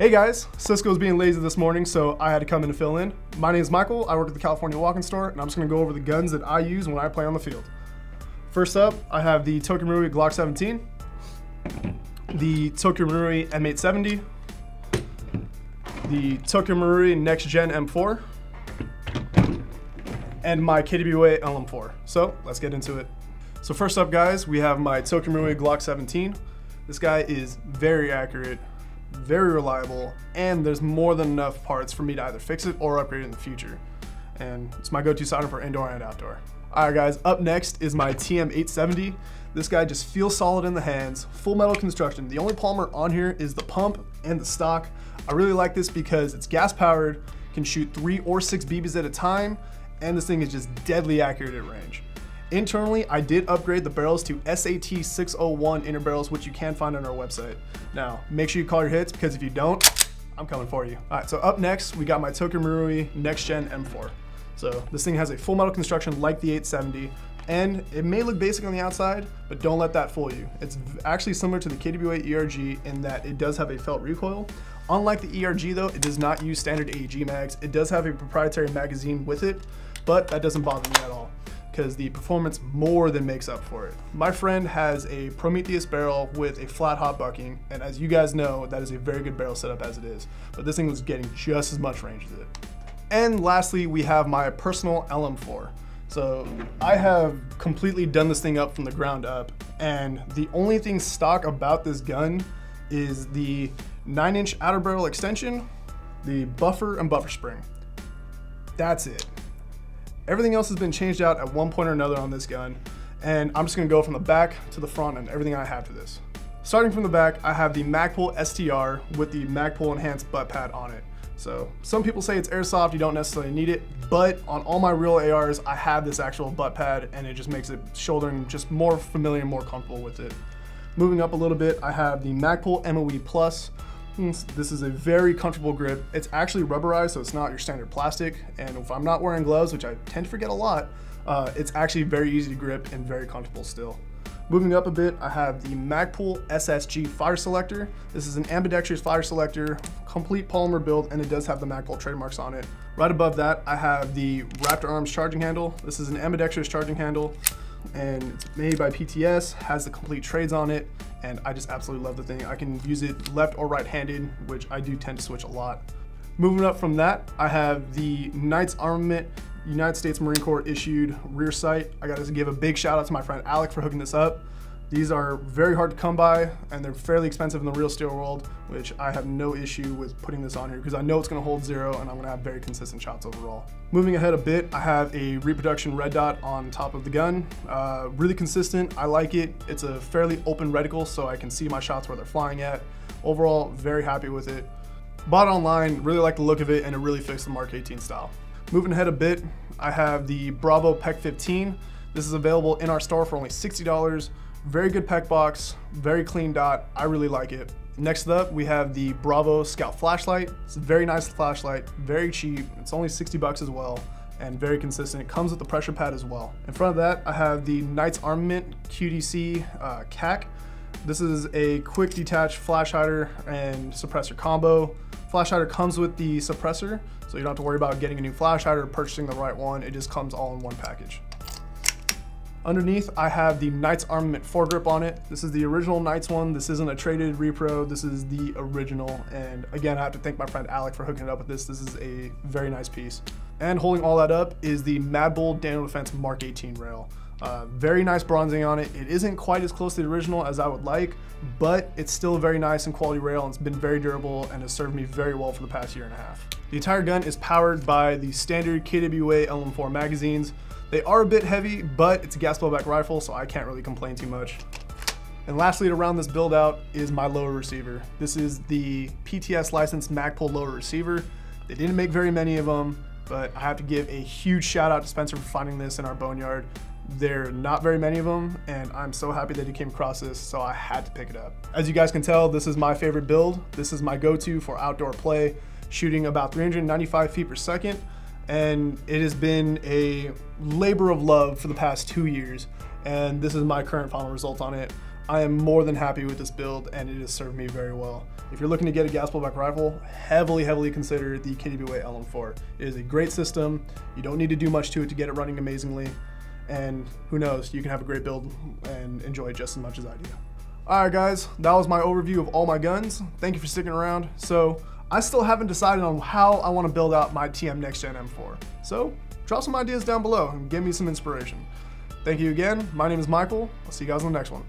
Hey guys, Cisco's being lazy this morning, so I had to come in to fill in. My name is Michael, I work at the California Walk-In Store, and I'm just gonna go over the guns that I use when I play on the field. First up, I have the Marui Glock 17, the Marui M870, the Marui Next Gen M4, and my KWA LM4. So let's get into it. So first up guys, we have my Marui Glock 17. This guy is very accurate, very reliable, and there's more than enough parts for me to either fix it or upgrade it in the future. And it's my go-to sidearm for indoor and outdoor. All right guys, up next is my TM870. This guy just feels solid in the hands, full metal construction. The only polymer on here is the pump and the stock. I really like this because it's gas powered, can shoot 3 or 6 BBs at a time, and this thing is just deadly accurate at range. Internally, I did upgrade the barrels to SAT 601 inner barrels, which you can find on our website. Now, make sure you call your hits, because if you don't, I'm coming for you. All right, so up next, we got my Marui Next Gen M4. So this thing has a full metal construction like the 870, and it may look basic on the outside, but don't let that fool you. It's actually similar to the KWA ERG in that it does have a felt recoil. Unlike the ERG though, it does not use standard AEG mags. It does have a proprietary magazine with it, but that doesn't bother me at all, because the performance more than makes up for it. My friend has a Prometheus barrel with a flat hot bucking, and as you guys know, that is a very good barrel setup as it is, but this thing was getting just as much range as it. And lastly, we have my personal LM4. So I have completely done this thing up from the ground up, and the only thing stock about this gun is the 9-inch outer barrel extension, the buffer and buffer spring. That's it. Everything else has been changed out at one point or another on this gun, and I'm just gonna go from the back to the front and everything I have to this. Starting from the back, I have the Magpul STR with the Magpul enhanced butt pad on it. So some people say it's Airsoft, you don't necessarily need it, but on all my real ARs, I have this actual butt pad, and it just makes it shouldering just more familiar and more comfortable with it. Moving up a little bit, I have the Magpul MOE Plus. This is a very comfortable grip. It's actually rubberized, so it's not your standard plastic. And if I'm not wearing gloves, which I tend to forget a lot, it's actually very easy to grip and very comfortable still. Moving up a bit, I have the Magpul SSG fire selector. This is an ambidextrous fire selector, complete polymer build, and it does have the Magpul trademarks on it. Right above that, I have the Raptor arms charging handle. This is an ambidextrous charging handle, and it's made by PTS, has the complete trades on it, and I just absolutely love the thing. I can use it left or right-handed, which I do tend to switch a lot. Moving up from that, I have the Knights Armament United States Marine Corps issued rear sight. I gotta give a big shout out to my friend Alec for hooking this up. These are very hard to come by, and they're fairly expensive in the real steel world, which I have no issue with putting this on here because I know it's gonna hold 0 and I'm gonna have very consistent shots overall. Moving ahead a bit, I have a Reproduction Red Dot on top of the gun. Really consistent, I like it. It's a fairly open reticle, so I can see my shots where they're flying at. Overall, very happy with it. Bought it online, really like the look of it, and it really fits the Mark 18 style. Moving ahead a bit, I have the Bravo PEC 15. This is available in our store for only $60. Very good PEC box, very clean dot. I really like it. Next up, we have the Bravo Scout flashlight. It's a very nice flashlight, very cheap. It's only 60 bucks as well, and very consistent. It comes with the pressure pad as well. In front of that, I have the Knights Armament Qdc Cac. This is a quick detach flash hider and suppressor combo. Flash hider comes with the suppressor, so you don't have to worry about getting a new flash hider or purchasing the right one. It just comes all in one package. Underneath, I have the Knights Armament foregrip on it. This is the original Knights one. This isn't a traded repro. This is the original. And again, I have to thank my friend Alec for hooking it up with this. This is a very nice piece. And holding all that up is the Magpul Daniel Defense Mark 18 rail. Very nice bronzing on it. It isn't quite as close to the original as I would like, but it's still a very nice and quality rail, and it's been very durable and has served me very well for the past year and a half. The entire gun is powered by the standard KWA LM4 magazines. They are a bit heavy, but it's a gas blowback rifle, so I can't really complain too much. And lastly, to round this build out is my lower receiver. This is the PTS licensed Magpul lower receiver. They didn't make very many of them, but I have to give a huge shout out to Spencer for finding this in our boneyard. There are not very many of them, and I'm so happy that he came across this, so I had to pick it up. As you guys can tell, this is my favorite build. This is my go-to for outdoor play, shooting about 395 feet per second, and it has been a labor of love for the past 2 years, and this is my current final result on it. I am more than happy with this build, and it has served me very well. If you're looking to get a gas pullback rifle, heavily consider the KWA LM4. It is a great system. You don't need to do much to it to get it running amazingly, and who knows, you can have a great build and enjoy it just as much as I do. Alright guys, that was my overview of all my guns. Thank you for sticking around. So, I still haven't decided on how I want to build out my TM Next Gen M4. So, drop some ideas down below and give me some inspiration. Thank you again. My name is Michael. I'll see you guys on the next one.